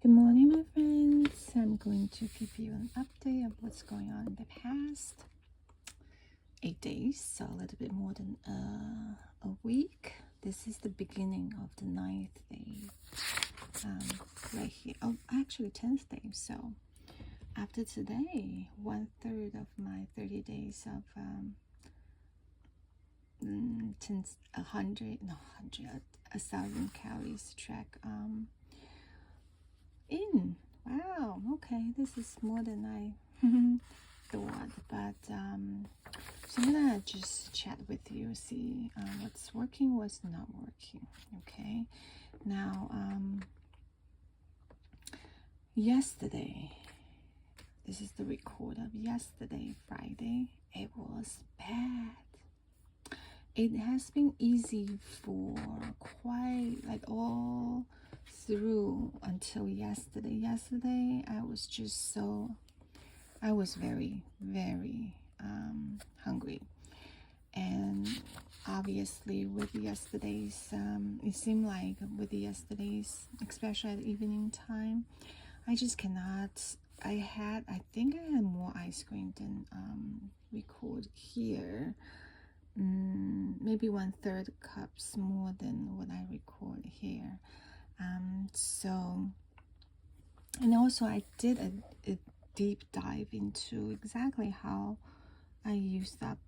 Good morning, my friends. I'm going to give you an update of what's going on in the past 8 days, so a little bit more than a week. This is the beginning of the 9th day, right here. Oh, actually 10th day. So after today, 1/3 of my 30 days of 1,000 calories track in. Wow, okay, this is more than I thought, but so I'm gonna just chat with you, see what's working, what's not working. Okay, now yesterday, this is the record of yesterday, Friday. It was bad. It has been easy for quite like all through until yesterday. Yesterday I was very hungry, and obviously with yesterday's it seemed like with yesterday's, especially at evening time, I just cannot. I think I had more ice cream than record here. Maybe 1/3 cups more than what I record here. So, and also I did a deep dive into exactly how I used up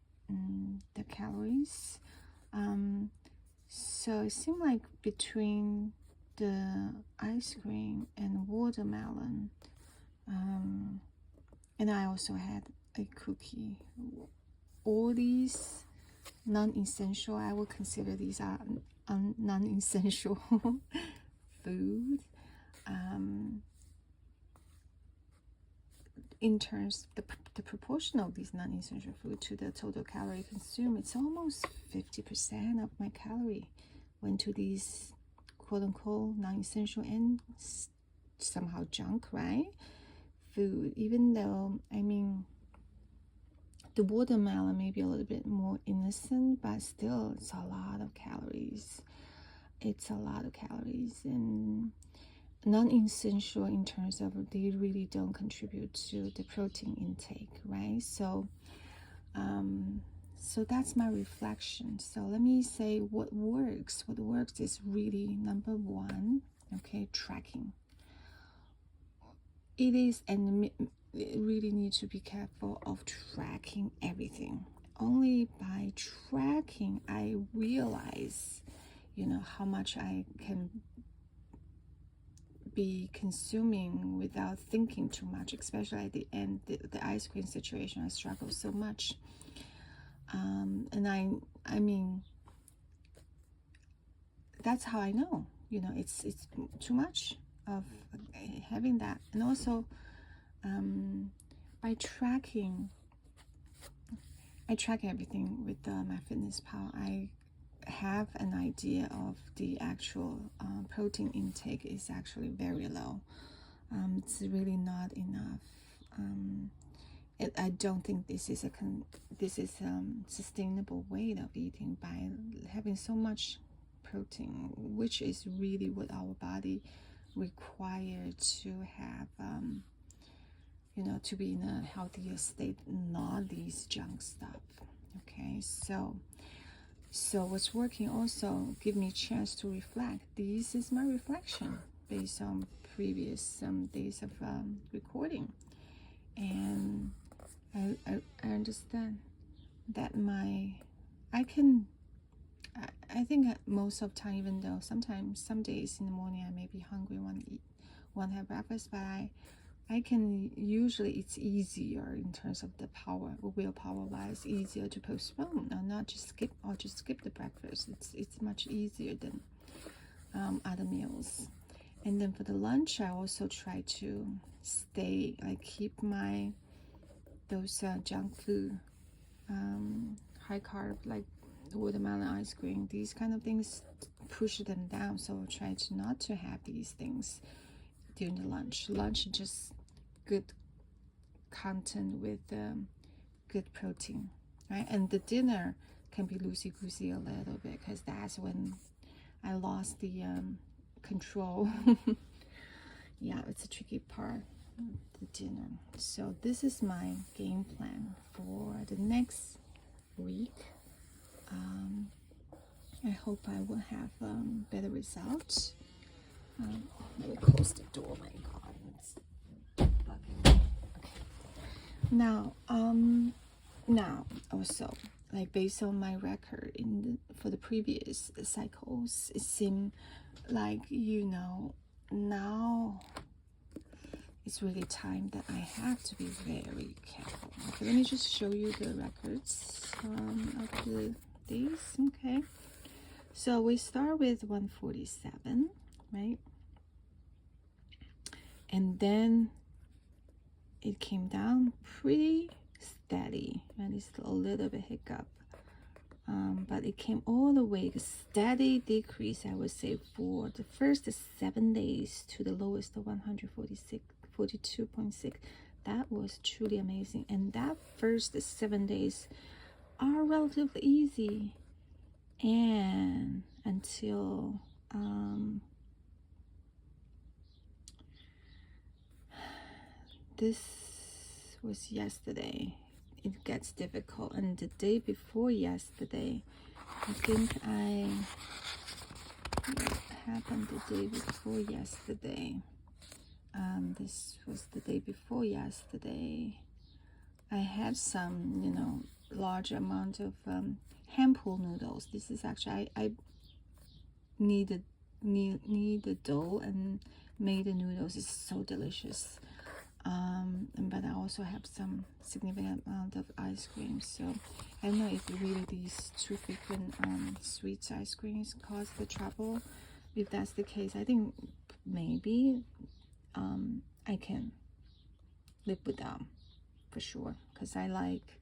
the calories. So it seemed like between the ice cream and watermelon, and I also had a cookie. All these non-essential, I would consider these are non-essential food. In terms of the proportion of these non-essential food to the total calorie consumed, it's almost 50% of my calorie went to these quote-unquote non-essential and somehow junk, right? Food, even though, I mean, the watermelon may be a little bit more innocent, but still it's a lot of calories. It's a lot of calories, and non-essential in terms of they really don't contribute to the protein intake, right? So so that's my reflection. So let me say what works. What works is really number one, okay, tracking. It is, and really need to be careful of tracking everything. Only by tracking I realize, how much I can be consuming without thinking too much, especially at the end, the ice cream situation. I struggle so much, and I mean, that's how I know, it's too much of having that. And also by tracking, I track everything with MyFitnessPal. I have an idea of the actual protein intake is actually very low. It's really not enough. I don't think this is a sustainable way of eating by having so much protein, which is really what our body required to have, to be in a healthier state, not these junk stuff. Okay, so what's working also give me a chance to reflect. This is my reflection based on previous days of recording, and I understand that I think most of the time, even though sometimes some days in the morning I may be hungry, want to have breakfast, but I can usually, it's easier in terms of the willpower wise, easier to postpone or not just skip the breakfast. It's much easier than other meals. And then for the lunch, I also try to keep those junk food, high carb, like watermelon ice cream, these kind of things, push them down. So I try to not to have these things during the lunch. Lunch is just good content with good protein, right? And the dinner can be loosey-goosey a little bit, because that's when I lost the control yeah, it's a tricky part, the dinner. So this is my game plan for the next week. I hope I will have better results. Let me close the door. My God, it's bugging. Okay. Now also, like based on my record for the previous cycles, it seemed like now it's really time that I have to be very careful. Okay, let me just show you the records of the days. Okay, so we start with 147, right? And then it came down pretty steady, and it's a little bit hiccup. But it came all the way, a steady decrease, I would say, for the first 7 days to the lowest of 142.6. That was truly amazing. And that first 7 days are relatively easy. And until this was yesterday, it gets difficult. And the day before yesterday, I think what happened the day before yesterday? This was the day before yesterday. I had some, large amount of hand pull noodles. This is actually I knead the dough and made the noodles. It's so delicious. But I also have some significant amount of ice cream, so I don't know if really these too frequent sweet ice creams cause the trouble. If that's the case, I think maybe I can live without for sure, because I like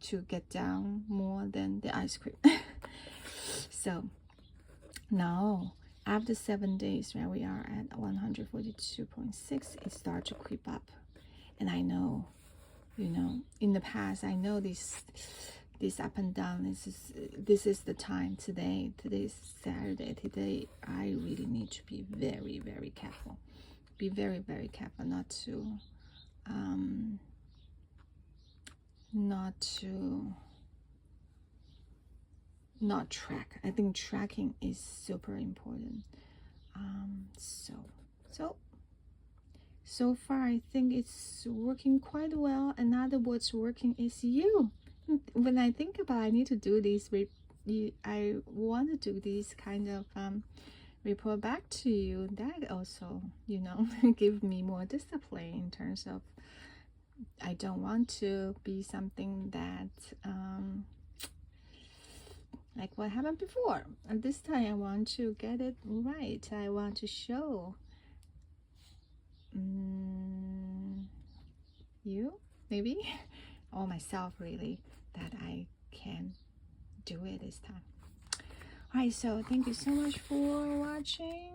to get down more than the ice cream. So now after 7 days, where we are at 142.6, it starts to creep up. And I know, in the past, I know this up and down. This is the time today. Today's Saturday. Today, I really need to be very, very careful. Be very, very careful not track. I think tracking is super important. So far I think it's working quite well. Another what's working is you. When I think about I need to do this, I want to do this kind of report back to you. That also, give me more discipline in terms of I don't want to be something that like what happened before. And this time I want to get it right. I want to show you, maybe, or myself really, that I can do it this time. Alright, so thank you so much for watching.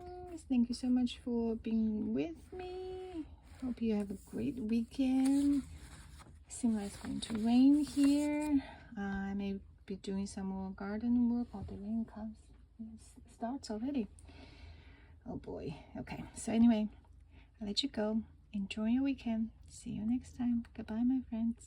Thank you so much for being with me. Hope you have a great weekend. Seems like it's going to rain here. I may be doing some more garden work. Oh, the rain starts already. Oh boy. Okay, so anyway, I'll let you go. Enjoy your weekend. See you next time. Goodbye, my friends.